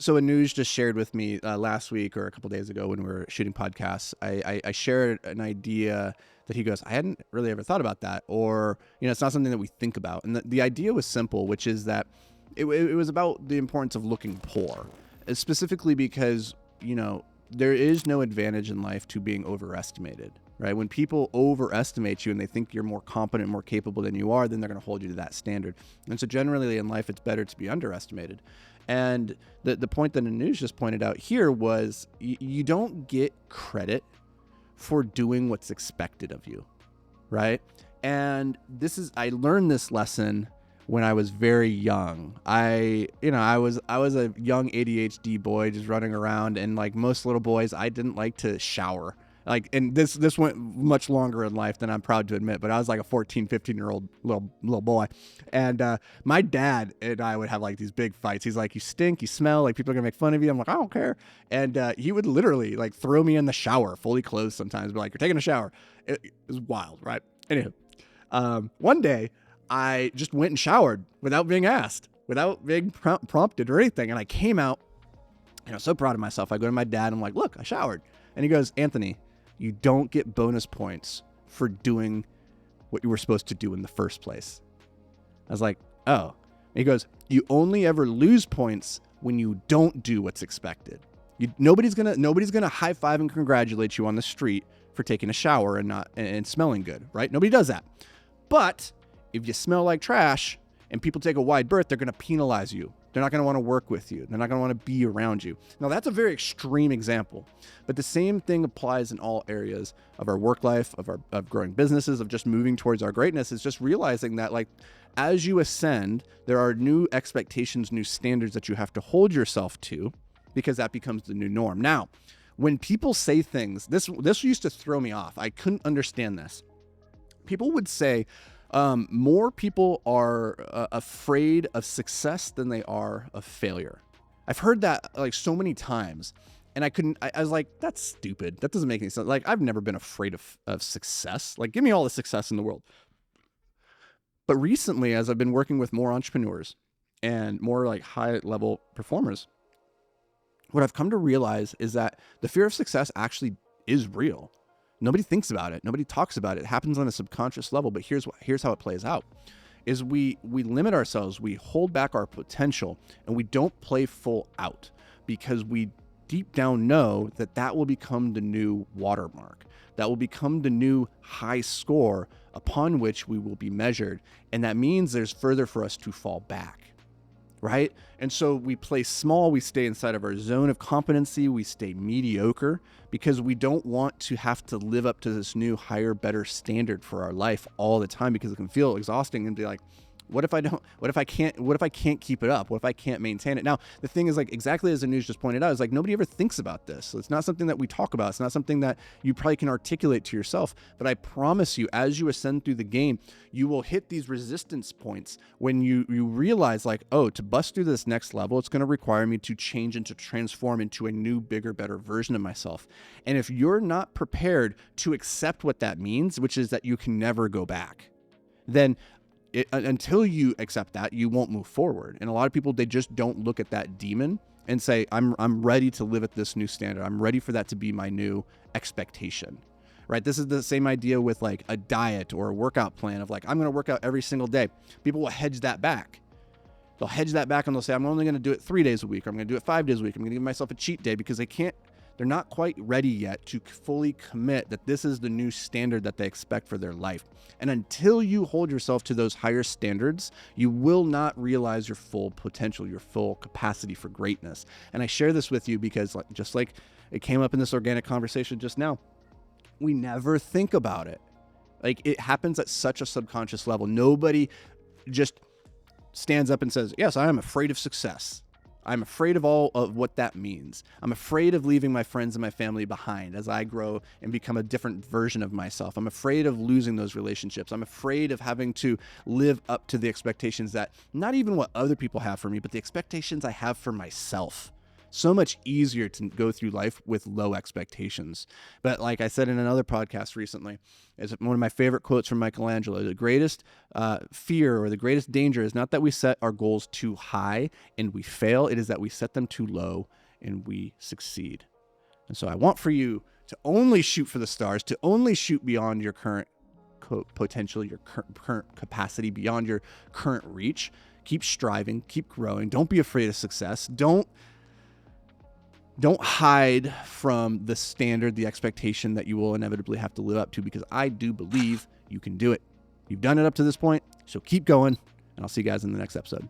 So Anuj just shared with me last week or a couple days ago when we were shooting podcasts. I shared an idea that he goes, I hadn't really ever thought about that, or it's not something that we think about. And the idea was simple, which is that it was about the importance of looking poor, specifically because there is no advantage in life to being overestimated. Right? When people overestimate you and they think you're more competent, more capable than you are, then they're going to hold you to that standard. And so generally in life, it's better to be underestimated. And the point that Anuj just pointed out here was you don't get credit for doing what's expected of you, right? And I learned this lesson when I was very young. I was a young ADHD boy just running around, and like most little boys, I didn't like to shower. And this went much longer in life than I'm proud to admit, but I was like a 14, 15-year-old little boy. And my dad and I would have like these big fights. He's like, you stink, you smell, like people are gonna make fun of you. I'm like, I don't care. And he would literally like throw me in the shower, fully clothed sometimes, but like, you're taking a shower. It was wild, right? Anywho, one day I just went and showered without being asked, without being prompted or anything. And I came out, so proud of myself. I go to my dad, I'm like, look, I showered. And he goes, Anthony, you don't get bonus points for doing what you were supposed to do in the first place. I was like, oh. And he goes, you only ever lose points when you don't do what's expected. Nobody's gonna high five and congratulate you on the street for taking a shower and smelling good, right? Nobody does that. But if you smell like trash and people take a wide berth, they're gonna penalize you. They're not going to want to work with you. They're not going to want to be around you. Now, that's a very extreme example, but the same thing applies in all areas of our work life, of growing businesses, of just moving towards our greatness. Is just realizing that, like, as you ascend, there are new expectations, new standards that you have to hold yourself to, because that becomes the new norm. Now, when people say things, this used to throw me off. I couldn't understand this. People would say, more people are afraid of success than they are of failure. I've heard that like so many times, and I was like, that's stupid. That doesn't make any sense. Like, I've never been afraid of success. Like, give me all the success in the world. But recently, as I've been working with more entrepreneurs and more like high level performers, what I've come to realize is that the fear of success actually is real. Nobody thinks about it. Nobody talks about it. It happens on a subconscious level. But here's how it plays out: is we limit ourselves, we hold back our potential, and we don't play full out because we deep down know that will become the new watermark. That will become the new high score upon which we will be measured, and that means there's further for us to fall back. Right? And so we play small, we stay inside of our zone of competency, we stay mediocre because we don't want to have to live up to this new, higher, better standard for our life all the time, because it can feel exhausting and be like, what if I can't keep it up? What if I can't maintain it? Now, the thing is, like, exactly as Anuj just pointed out, is like nobody ever thinks about this. So it's not something that we talk about. It's not something that you probably can articulate to yourself. But I promise you, as you ascend through the game, you will hit these resistance points when you realize, like, oh, to bust through this next level, it's going to require me to change and to transform into a new, bigger, better version of myself. And if you're not prepared to accept what that means, which is that you can never go back, then until you accept that, you won't move forward. And a lot of people, they just don't look at that demon and say, I'm ready to live at this new standard. I'm ready for that to be my new expectation, right? This is the same idea with like a diet or a workout plan of like, I'm going to work out every single day. People will hedge that back. They'll hedge that back and they'll say, I'm only going to do it 3 days a week. Or I'm going to do it 5 days a week. I'm going to give myself a cheat day, because they're not quite ready yet to fully commit that this is the new standard that they expect for their life. And until you hold yourself to those higher standards, you will not realize your full potential, your full capacity for greatness. And I share this with you because, just like it came up in this organic conversation just now, we never think about it. Like, it happens at such a subconscious level. Nobody just stands up and says, yes, I am afraid of success. I'm afraid of all of what that means. I'm afraid of leaving my friends and my family behind as I grow and become a different version of myself. I'm afraid of losing those relationships. I'm afraid of having to live up to the expectations that not even what other people have for me, but the expectations I have for myself. so much easier to go through life with low expectations. But like I said in another podcast recently, is one of my favorite quotes from Michelangelo: the greatest fear or the greatest danger is not that we set our goals too high and we fail. It is that we set them too low and we succeed. And so I want for you to only shoot for the stars, to only shoot beyond your current potential, your current capacity, beyond your current reach. Keep striving, keep growing. Don't be afraid of success. Don't hide from the standard, the expectation that you will inevitably have to live up to, because I do believe you can do it. You've done it up to this point, so keep going, and I'll see you guys in the next episode.